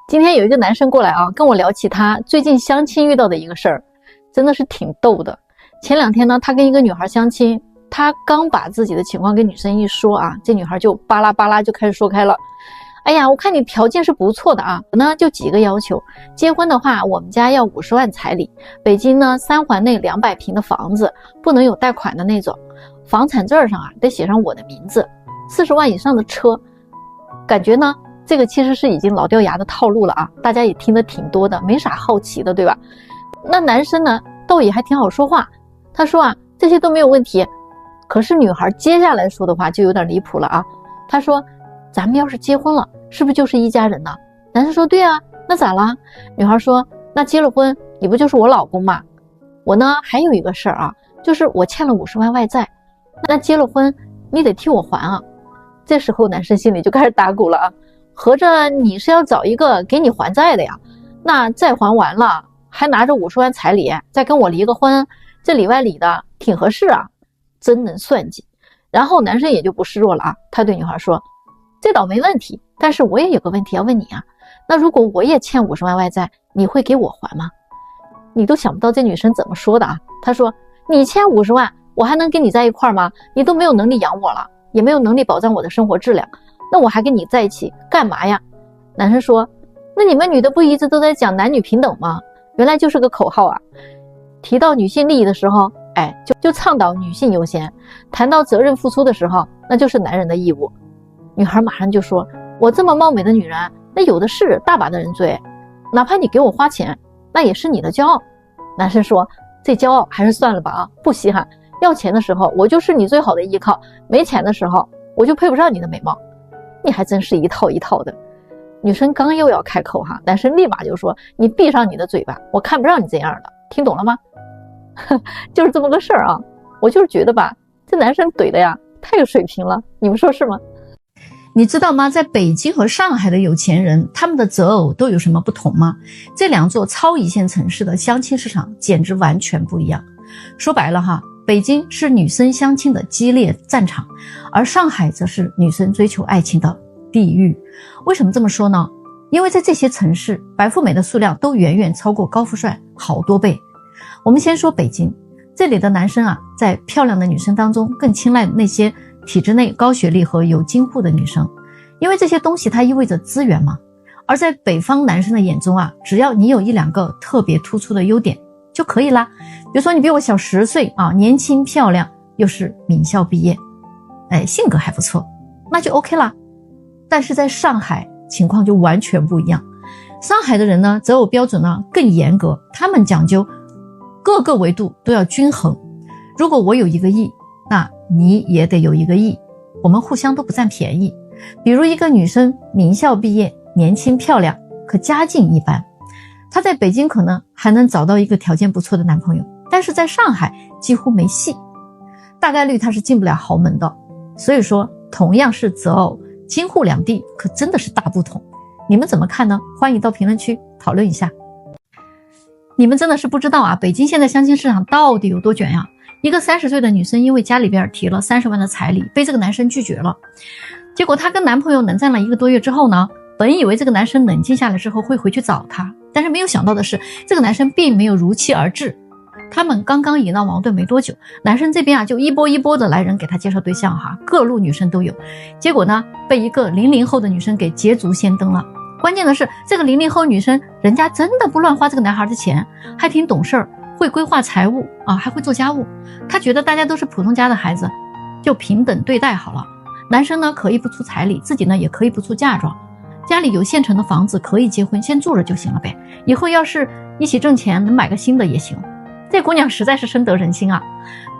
今天有一个男生过来啊，跟我聊起他最近相亲遇到的一个事儿，真的是挺逗的。前2天呢，他跟一个女孩相亲，他刚把自己的情况跟女生一说啊，这女孩就巴拉巴拉就开始说开了。哎呀，我看你条件是不错的啊，我呢就几个要求。结婚的话，我们家要50万彩礼，北京呢3环内200平的房子，不能有贷款的那种，房产证上啊得写上我的名字，40万以上的车。感觉呢这个其实是已经老掉牙的套路了啊，大家也听得挺多的，没啥好奇的，对吧？那男生呢倒也还挺好说话，他说啊这些都没有问题。可是女孩接下来说的话就有点离谱了啊，他说咱们要是结婚了，是不是就是一家人呢？男生说对啊，那咋了？女孩说那结了婚你不就是我老公吗？我呢还有一个事儿啊，就是我欠了50万外债，那结了婚你得替我还啊。这时候男生心里就开始打鼓了啊，合着你是要找一个给你还债的呀？那债还完了还拿着50万彩礼再跟我离个婚，这里外里的挺合适啊，真能算计。然后男生也就不示弱了啊，他对女孩说这倒没问题，但是我也有个问题要问你啊，那如果我也欠50万外债，你会给我还吗？你都想不到这女生怎么说的啊，她说你欠50万我还能跟你在一块吗？你都没有能力养我了，也没有能力保障我的生活质量，那我还跟你在一起干嘛呀？男生说那你们女的不一直都在讲男女平等吗？原来就是个口号啊。提到女性利益的时候就倡导女性优先，谈到责任付出的时候那就是男人的义务。女孩马上就说我这么貌美的女人那有的是大把的人追，哪怕你给我花钱那也是你的骄傲。男生说这骄傲还是算了吧啊，不稀罕，要钱的时候我就是你最好的依靠，没钱的时候我就配不上你的美貌。你还真是一套一套的。女生刚又要开口哈，男生立马就说你闭上你的嘴巴，我看不上你这样的，听懂了吗？就是这么个事儿啊。我就是觉得吧，这男生怼的呀太有水平了，你们说是吗？你知道吗？在北京和上海的有钱人，他们的择偶都有什么不同吗？这2座超一线城市的相亲市场简直完全不一样。说白了哈，北京是女生相亲的激烈战场，而上海则是女生追求爱情的地狱。为什么这么说呢？因为在这些城市，白富美的数量都远远超过高富帅好多倍。我们先说北京，这里的男生啊，在漂亮的女生当中更青睐那些体制内高学历和有京沪的女生，因为这些东西它意味着资源嘛。而在北方男生的眼中啊，只要你有1-2个特别突出的优点就可以啦。比如说你比我小10岁啊，年轻漂亮，又是名校毕业，性格还不错，那就 OK 啦。但是在上海情况就完全不一样。上海的人呢，择偶标准呢更严格，他们讲究各个维度都要均衡。如果我有1个亿，那你也得有1个亿，我们互相都不占便宜。比如一个女生名校毕业，年轻漂亮，可家境一般，她在北京可能还能找到一个条件不错的男朋友，但是在上海几乎没戏，大概率她是进不了豪门的。所以说同样是择偶，京沪两地可真的是大不同。你们怎么看呢？欢迎到评论区讨论一下。你们真的是不知道啊，北京现在相亲市场到底有多卷呀。一个30岁的女生因为家里边提了30万的彩礼，被这个男生拒绝了。结果她跟男朋友冷战了1个多月之后呢，本以为这个男生冷静下来之后会回去找她，但是没有想到的是，这个男生并没有如期而至。他们刚刚引闹矛盾没多久，男生这边啊就一波一波的来人给他介绍对象哈，各路女生都有。结果呢，被一个00后的女生给捷足先登了。关键的是，这个00后女生人家真的不乱花这个男孩的钱，还挺懂事儿，会规划财务啊，还会做家务。她觉得大家都是普通家的孩子，就平等对待好了。男生呢可以不出彩礼，自己呢也可以不出嫁妆，家里有现成的房子可以结婚，先住着就行了呗。以后要是一起挣钱，能买个新的也行。这姑娘实在是深得人心啊。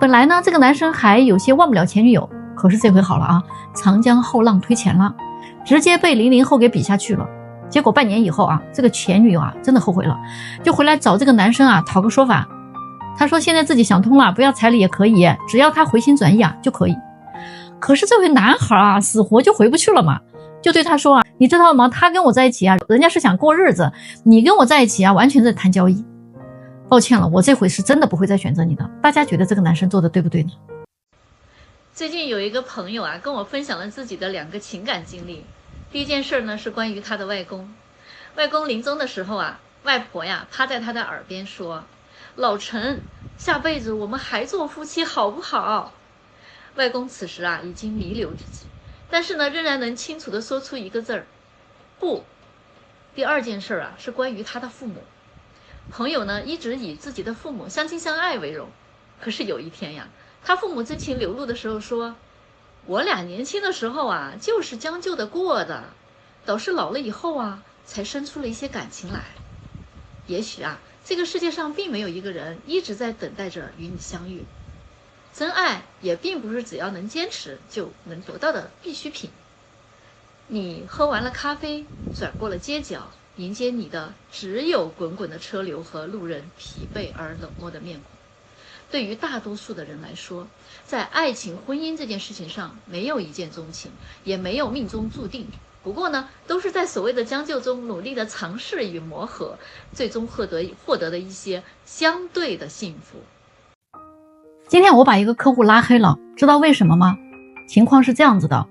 本来呢这个男生还有些忘不了前女友，可是这回好了啊，长江后浪推前浪，直接被00后给比下去了。结果半年以后啊，这个前女友啊真的后悔了，就回来找这个男生啊讨个说法。他说现在自己想通了，不要彩礼也可以，只要他回心转意啊就可以。可是这位男孩啊死活就回不去了嘛，就对他说啊，你知道吗，他跟我在一起啊，人家是想过日子，你跟我在一起啊完全在谈交易。抱歉了，我这回是真的不会再选择你的。大家觉得这个男生做的对不对呢？最近有一个朋友啊跟我分享了自己的2个情感经历。第一件事呢是关于他的外公。外公临终的时候啊，外婆呀趴在他的耳边说：“老陈，下辈子我们还做夫妻好不好？”外公此时啊已经弥留之际，但是呢仍然能清楚地说出一个字儿：不。第二件事啊是关于他的父母。朋友呢一直以自己的父母相亲相爱为荣，可是有一天呀，他父母真情流露的时候说：“我俩年轻的时候啊就是将就的过的，倒是老了以后啊才生出了一些感情来。也许啊这个世界上并没有一个人一直在等待着与你相遇，真爱也并不是只要能坚持就能得到的必需品。你喝完了咖啡，转过了街角，迎接你的只有滚滚的车流和路人疲惫而冷漠的面孔。对于大多数的人来说，在爱情婚姻这件事情上，没有一见钟情，也没有命中注定，不过呢都是在所谓的将就中努力的尝试与磨合，最终获得的一些相对的幸福。今天我把一个客户拉黑了，知道为什么吗？情况是这样子的，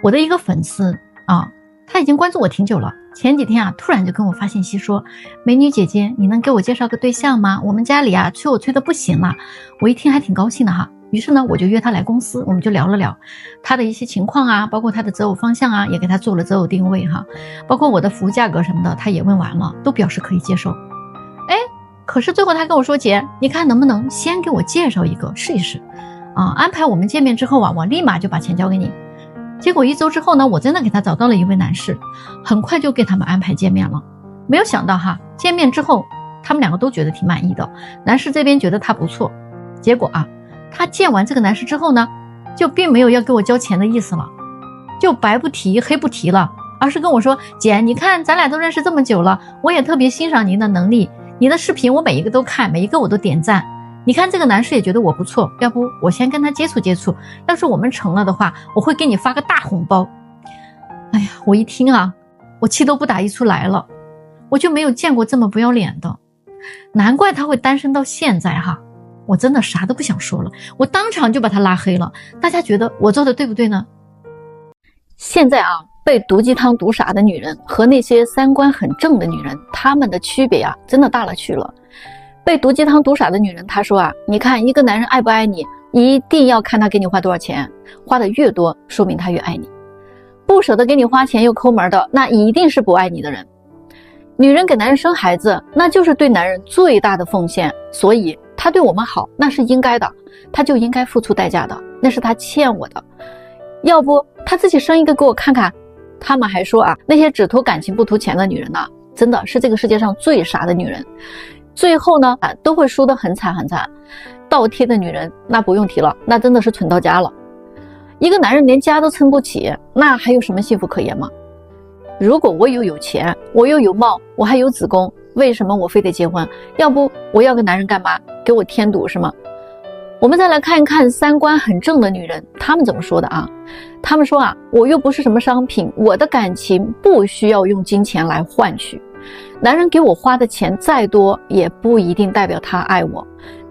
我的一个粉丝啊，他已经关注我挺久了，前几天啊突然就跟我发信息说：“美女姐姐，你能给我介绍个对象吗？我们家里啊催我催得不行了。”我一听还挺高兴的哈，于是呢我就约他来公司，我们就聊了聊他的一些情况啊，包括他的择偶方向啊，也给他做了择偶定位哈，包括我的服务价格什么的他也问完了，都表示可以接受。可是最后他跟我说：“姐，你看能不能先给我介绍一个试一试啊？安排我们见面之后啊，我立马就把钱交给你。”结果1周之后呢，我真的给他找到了一位男士，很快就给他们安排见面了。没有想到哈，见面之后他们两个都觉得挺满意的，男士这边觉得他不错。结果啊，他见完这个男士之后呢，就并没有要给我交钱的意思了，就白不提黑不提了，而是跟我说：“姐，你看咱俩都认识这么久了，我也特别欣赏您的能力，你的视频我每一个都看，每一个我都点赞。你看这个男士也觉得我不错，要不我先跟他接触接触，要是我们成了的话，我会给你发个大红包。”哎呀，我一听啊，我气都不打一处来了，我就没有见过这么不要脸的，难怪他会单身到现在哈。我真的啥都不想说了，我当场就把他拉黑了。大家觉得我做的对不对呢？现在啊，被毒鸡汤毒傻的女人和那些三观很正的女人，她们的区别啊，真的大了去了。被毒鸡汤毒傻的女人，她说啊，你看一个男人爱不爱你，一定要看他给你花多少钱，花的越多，说明他越爱你。不舍得给你花钱又抠门的，那一定是不爱你的人。女人给男人生孩子，那就是对男人最大的奉献，所以他对我们好，那是应该的，他就应该付出代价的，那是他欠我的。要不他自己生一个给我看看。他们还说啊，那些只图感情不图钱的女人呢，真的是这个世界上最傻的女人，最后呢都会输得很惨很惨。倒贴的女人那不用提了，那真的是蠢到家了。一个男人连家都撑不起，那还有什么幸福可言吗？如果我有钱，我又有貌，我还有子宫，为什么我非得结婚？要不我要个男人干嘛？给我添堵是吗？我们再来看一看三观很正的女人，她们怎么说的啊？她们说啊，我又不是什么商品，我的感情不需要用金钱来换取，男人给我花的钱再多，也不一定代表他爱我。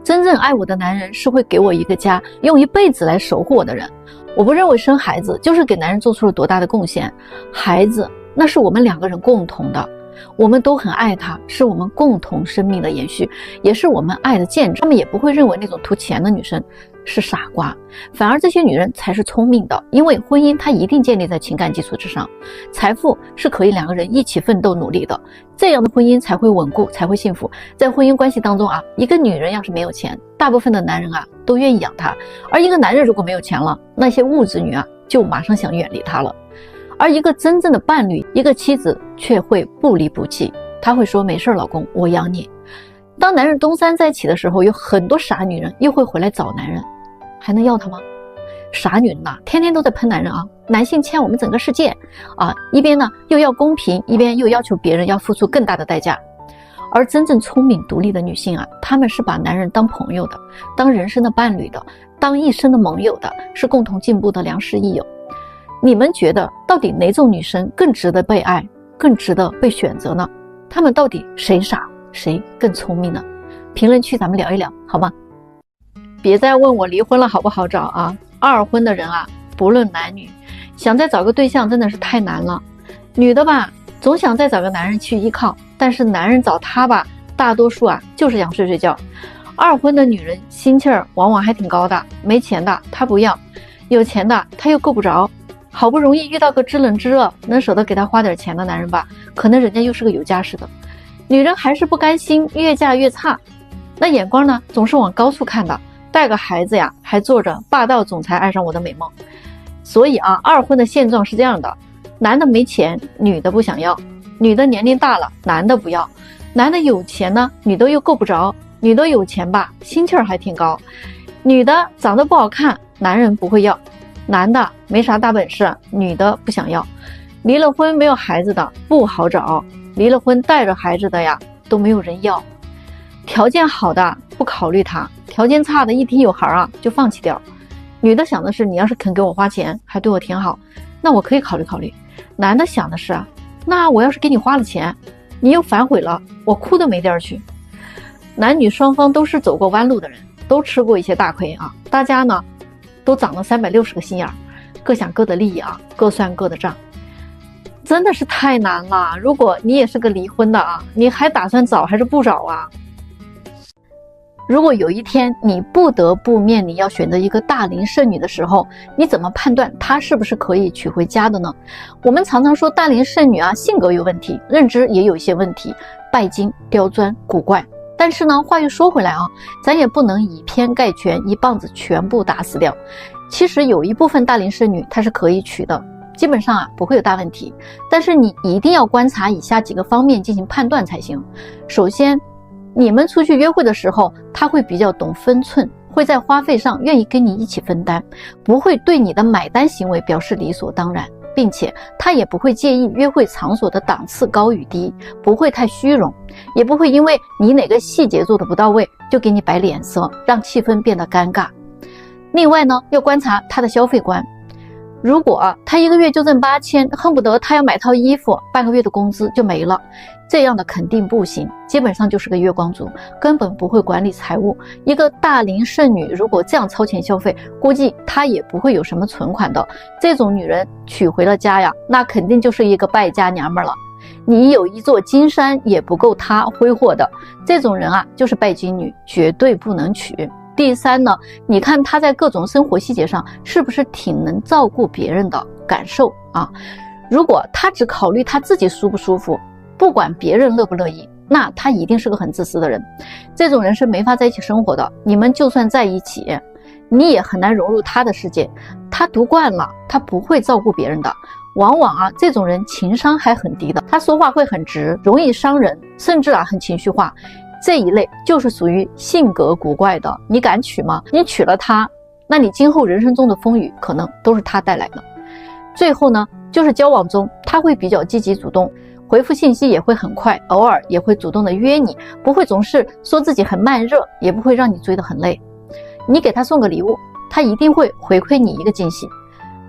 真正爱我的男人是会给我一个家，用一辈子来守护我的人。我不认为生孩子就是给男人做出了多大的贡献，孩子那是我们两个人共同的，我们都很爱他，是我们共同生命的延续，也是我们爱的见证。他们也不会认为那种图钱的女生是傻瓜，反而这些女人才是聪明的，因为婚姻它一定建立在情感基础之上，财富是可以两个人一起奋斗努力的，这样的婚姻才会稳固，才会幸福。在婚姻关系当中啊，一个女人要是没有钱，大部分的男人啊都愿意养她，而一个男人如果没有钱了，那些物质女啊就马上想远离他了。而一个真正的伴侣，一个妻子却会不离不弃，她会说没事老公，我养你。当男人东山再起的时候，有很多傻女人又会回来找男人，还能要他吗？傻女人呐，天天都在喷男人啊，男性欠我们整个世界啊，一边呢又要公平，一边又要求别人要付出更大的代价。而真正聪明独立的女性啊，她们是把男人当朋友的，当人生的伴侣的，当一生的盟友的，是共同进步的良师益友。你们觉得到底哪种女生更值得被爱，更值得被选择呢？她们到底谁傻，谁更聪明呢？评论区咱们聊一聊好吗？别再问我离婚了好不好找啊，二婚的人啊，不论男女，想再找个对象真的是太难了。女的吧，总想再找个男人去依靠，但是男人找她吧，大多数就是想睡睡觉。二婚的女人心气儿往往还挺高的，没钱的她不要，有钱的她又够不着。好不容易遇到个知冷知热能舍得给她花点钱的男人吧，可能人家又是个有家室的。女人还是不甘心，越嫁越差，那眼光呢总是往高处看的，带个孩子呀还做着霸道总裁爱上我的美梦。所以二婚的现状是这样的，男的没钱，女的不想要；女的年龄大了，男的不要；男的有钱呢，女的又够不着；女的有钱吧，心气儿还挺高；女的长得不好看，男人不会要；男的没啥大本事，女的不想要。离了婚没有孩子的不好找，离了婚带着孩子的呀都没有人要。条件好的不考虑他，条件差的一听有孩就放弃掉。女的想的是，你要是肯给我花钱，还对我挺好，那我可以考虑考虑。男的想的是那我要是给你花了钱，你又反悔了，我哭都没地儿去。男女双方都是走过弯路的人，都吃过一些大亏大家呢都长了360个心眼，各想各的利益各算各的账，真的是太难了。如果你也是个离婚的你还打算找还是不找如果有一天你不得不面临要选择一个大龄剩女的时候，你怎么判断她是不是可以娶回家的呢？我们常常说大龄剩女性格有问题，认知也有一些问题，拜金、刁钻、古怪。但是呢，话又说回来咱也不能以偏概全，一棒子全部打死掉。其实有一部分大龄剩女她是可以娶的，基本上不会有大问题。但是你一定要观察以下几个方面进行判断才行。首先，你们出去约会的时候，他会比较懂分寸，会在花费上愿意跟你一起分担，不会对你的买单行为表示理所当然，并且他也不会介意约会场所的档次高与低，不会太虚荣，也不会因为你哪个细节做得不到位就给你摆脸色，让气氛变得尴尬。另外呢，要观察他的消费观。如果他一个月就挣8000，恨不得他要买套衣服，半个月的工资就没了，这样的肯定不行，基本上就是个月光族，根本不会管理财务。一个大龄剩女如果这样超前消费，估计她也不会有什么存款的。这种女人娶回了家呀，那肯定就是一个败家娘们了。你有一座金山也不够她挥霍的，这种人就是拜金女，绝对不能娶。第三呢，你看他在各种生活细节上是不是挺能照顾别人的感受如果他只考虑他自己舒不舒服，不管别人乐不乐意，那他一定是个很自私的人。这种人是没法在一起生活的，你们就算在一起，你也很难融入他的世界。他读惯了，他不会照顾别人的。往往这种人情商还很低的，他说话会很直，容易伤人，甚至很情绪化。这一类就是属于性格古怪的，你敢娶吗？你娶了他，那你今后人生中的风雨可能都是他带来的。最后呢，就是交往中他会比较积极主动，回复信息也会很快，偶尔也会主动的约你，不会总是说自己很慢热，也不会让你追得很累。你给他送个礼物，他一定会回馈你一个惊喜，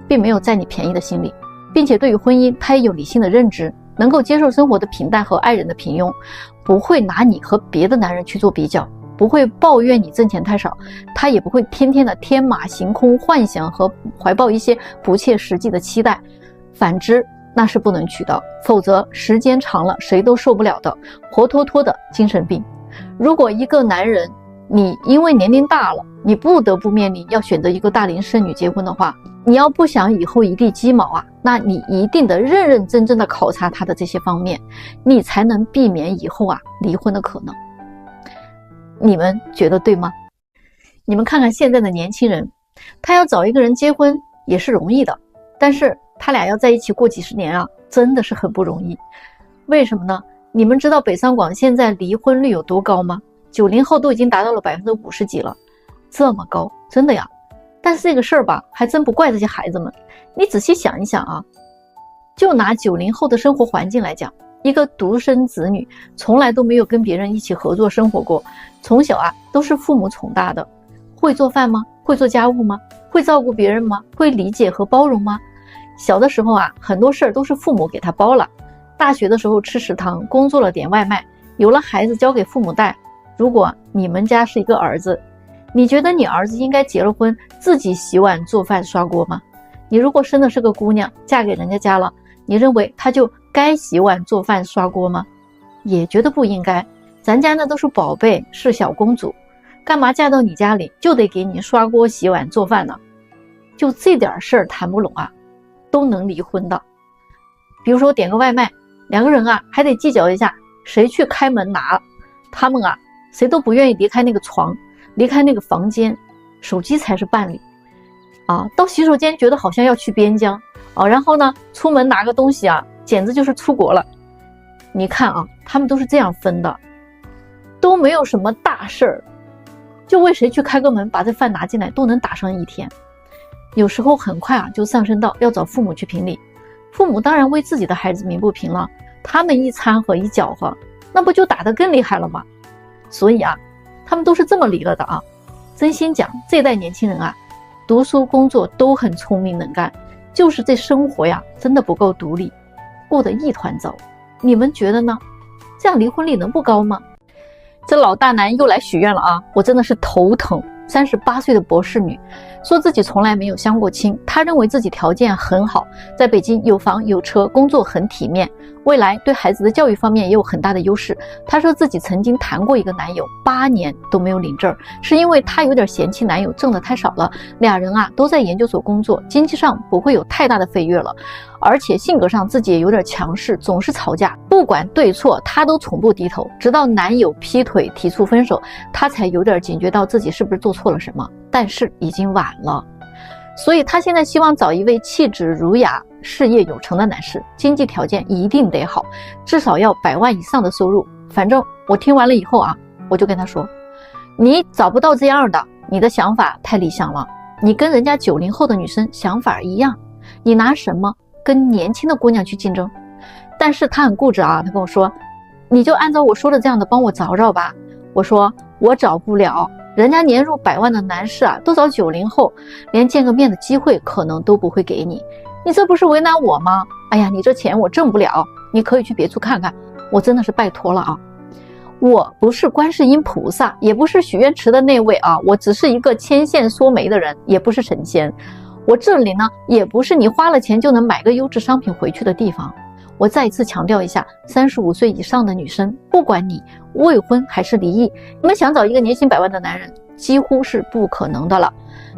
并没有占你便宜的心理，并且对于婚姻他也有理性的认知，能够接受生活的平淡和爱人的平庸，不会拿你和别的男人去做比较，不会抱怨你挣钱太少，他也不会天天的天马行空幻想和怀抱一些不切实际的期待。反之，那是不能娶的，否则时间长了谁都受不了的，活脱脱的精神病。如果一个男人你因为年龄大了，你不得不面临要选择一个大龄剩女结婚的话，你要不想以后一地鸡毛那你一定得认认真真的考察他的这些方面，你才能避免以后离婚的可能。你们觉得对吗？你们看看现在的年轻人，他要找一个人结婚也是容易的，但是他俩要在一起过几十年真的是很不容易。为什么呢？你们知道北上广现在离婚率有多高吗？90后都已经达到了50%几了，这么高，真的呀。但是这个事儿吧，还真不怪这些孩子们。你仔细想一想就拿90后的生活环境来讲，一个独生子女，从来都没有跟别人一起合作生活过，从小都是父母宠大的。会做饭吗？会做家务吗？会照顾别人吗？会理解和包容吗？小的时候很多事儿都是父母给他包了。大学的时候吃食堂，工作了点外卖，有了孩子交给父母带。如果你们家是一个儿子，你觉得你儿子应该结了婚自己洗碗做饭刷锅吗？你如果生的是个姑娘，嫁给人家家了，你认为他就该洗碗做饭刷锅吗？也觉得不应该。咱家那都是宝贝，是小公主，干嘛嫁到你家里就得给你刷锅洗碗做饭呢？就这点事儿谈不拢啊，都能离婚的。比如说点个外卖，两个人啊还得计较一下谁去开门拿，他们啊谁都不愿意离开那个床，离开那个房间，手机才是伴侣啊。到洗手间觉得好像要去边疆啊，然后呢出门拿个东西啊，简直就是出国了。你看啊，他们都是这样分的，都没有什么大事儿，就为谁去开个门把这饭拿进来都能打上一天。有时候很快啊就上升到要找父母去评理，父母当然为自己的孩子鸣不平了，他们一掺和一搅和，那不就打得更厉害了吗？所以啊他们都是这么离了的啊。真心讲，这代年轻人啊读书工作都很聪明能干，就是这生活呀真的不够独立，过得一团糟。你们觉得呢？这样离婚率能不高吗？这老大男又来许愿了啊，我真的是头疼。38岁的博士女说自己从来没有相过亲，她认为自己条件很好，在北京有房有车，工作很体面，未来对孩子的教育方面也有很大的优势。她说自己曾经谈过一个男友，8年都没有领证，是因为她有点嫌弃男友挣得太少了，俩人啊都在研究所工作，经济上不会有太大的飞跃了，而且性格上自己也有点强势，总是吵架，不管对错她都从不低头，直到男友劈腿提出分手，她才有点警觉到自己是不是做错了什么，但是已经晚了。所以她现在希望找一位气质儒雅、事业有成的男士，经济条件一定得好，至少要100万以上的收入。反正我听完了以后啊，我就跟她说，你找不到这样的，你的想法太理想了，你跟人家90后的女生想法一样，你拿什么跟年轻的姑娘去竞争？但是她很固执啊，她跟我说，你就按照我说的这样的帮我找找吧。我说我找不了，人家年入100万的男士啊，都找90后，连见个面的机会可能都不会给你，你这不是为难我吗？哎呀，你这钱我挣不了，你可以去别处看看，我真的是拜托了啊。我不是观世音菩萨，也不是许愿池的那位啊，我只是一个牵线说媒的人，也不是神仙。我这里呢，也不是你花了钱就能买个优质商品回去的地方。我再一次强调一下，35岁以上的女生，不管你未婚还是离异，你们想找一个年薪100万的男人，几乎是不可能的了。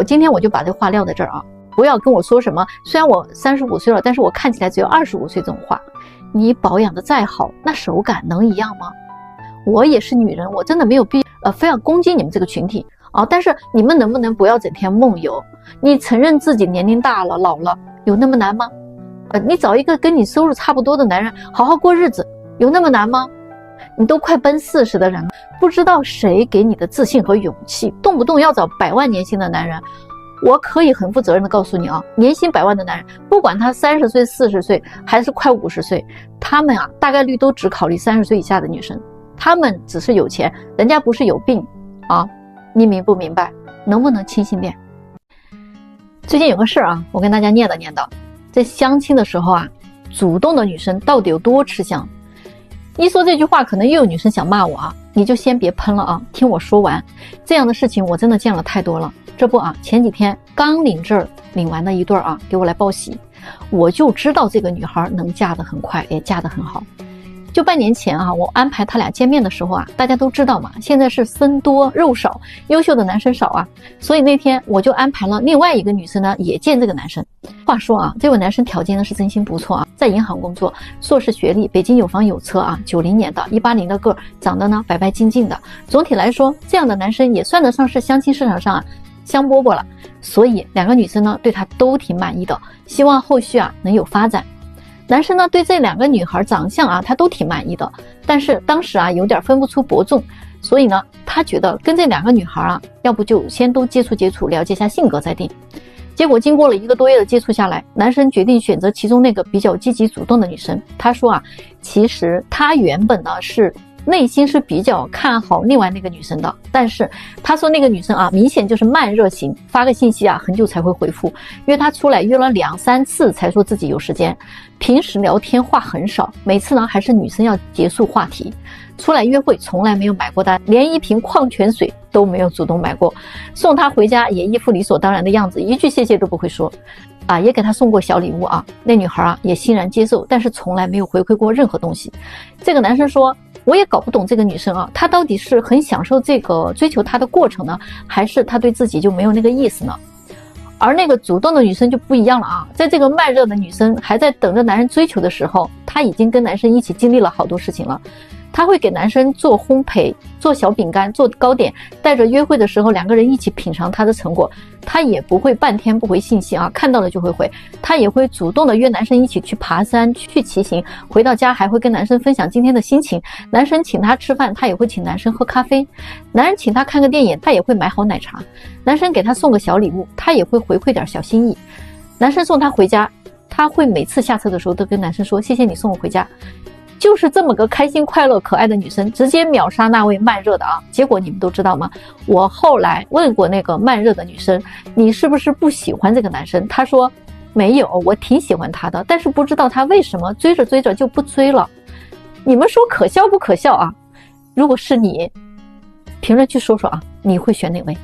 今天我就把这话撂在这儿啊，不要跟我说什么，虽然我35岁了，但是我看起来只有25岁这种话。你保养的再好，那手感能一样吗？我也是女人，我真的没有必要非要攻击你们这个群体啊，但是你们能不能不要整天梦游？你承认自己年龄大了老了，有那么难吗？你找一个跟你收入差不多的男人好好过日子，有那么难吗？你都快奔40的人了，不知道谁给你的自信和勇气，动不动要找100万年薪的男人。我可以很负责任的告诉你啊，年薪100万的男人，不管他30岁、40岁还是快50岁，他们啊大概率都只考虑30岁以下的女生，他们只是有钱，人家不是有病啊，你明不明白？能不能清醒点？最近有个事啊，我跟大家念叨念叨，在相亲的时候啊，主动的女生到底有多吃香？一说这句话，可能又有女生想骂我啊，你就先别喷了啊，听我说完。这样的事情我真的见了太多了。这不啊，前几天刚领证领完的一对啊，给我来报喜，我就知道这个女孩能嫁得很快，也嫁得很好。就半年前啊，我安排他俩见面的时候啊，大家都知道嘛，现在是僧多肉少，优秀的男生少啊，所以那天我就安排了另外一个女生呢也见这个男生。话说啊，这位男生条件呢是真心不错啊，在银行工作，硕士学历，北京有房有车啊，90年的180的个儿，长得呢白白净净的。总体来说，这样的男生也算得上是相亲市场上啊香饽饽了，所以两个女生呢对他都挺满意的，希望后续啊能有发展。男生呢对这两个女孩长相啊他都挺满意的，但是当时啊有点分不出伯仲，所以呢他觉得跟这两个女孩啊要不就先都接触接触，了解一下性格再定。结果经过了1个多月的接触下来，男生决定选择其中那个比较积极主动的女生。他说啊，其实他原本呢是内心是比较看好另外那个女生的，但是他说那个女生啊明显就是慢热型，发个信息啊很久才会回复，约他出来约了2、3次才说自己有时间，平时聊天话很少，每次呢还是女生要结束话题，出来约会从来没有买过单，连一瓶矿泉水都没有主动买过，送他回家也一副理所当然的样子，一句谢谢都不会说。啊，也给他送过小礼物啊，那女孩啊也欣然接受，但是从来没有回馈过任何东西。这个男生说，我也搞不懂这个女生啊，她到底是很享受这个追求她的过程呢，还是她对自己就没有那个意思呢？而那个主动的女生就不一样了啊，在这个慢热的女生还在等着男人追求的时候，她已经跟男生一起经历了好多事情了。她会给男生做烘焙、做小饼干、做糕点，带着约会的时候两个人一起品尝她的成果。她也不会半天不回信息啊，看到了就会回。她也会主动的约男生一起去爬山、去骑行，回到家还会跟男生分享今天的心情。男生请她吃饭，她也会请男生喝咖啡。男人请她看个电影，她也会买好奶茶。男生给她送个小礼物，她也会回馈点小心意。男生送她回家，她会每次下车的时候都跟男生说，谢谢你送我回家。就是这么个开心快乐可爱的女生，直接秒杀那位慢热的啊！结果你们都知道吗？我后来问过那个慢热的女生，你是不是不喜欢这个男生？她说没有，我挺喜欢他的，但是不知道他为什么追着追着就不追了。你们说可笑不可笑啊？如果是你，评论区说说啊，你会选哪位？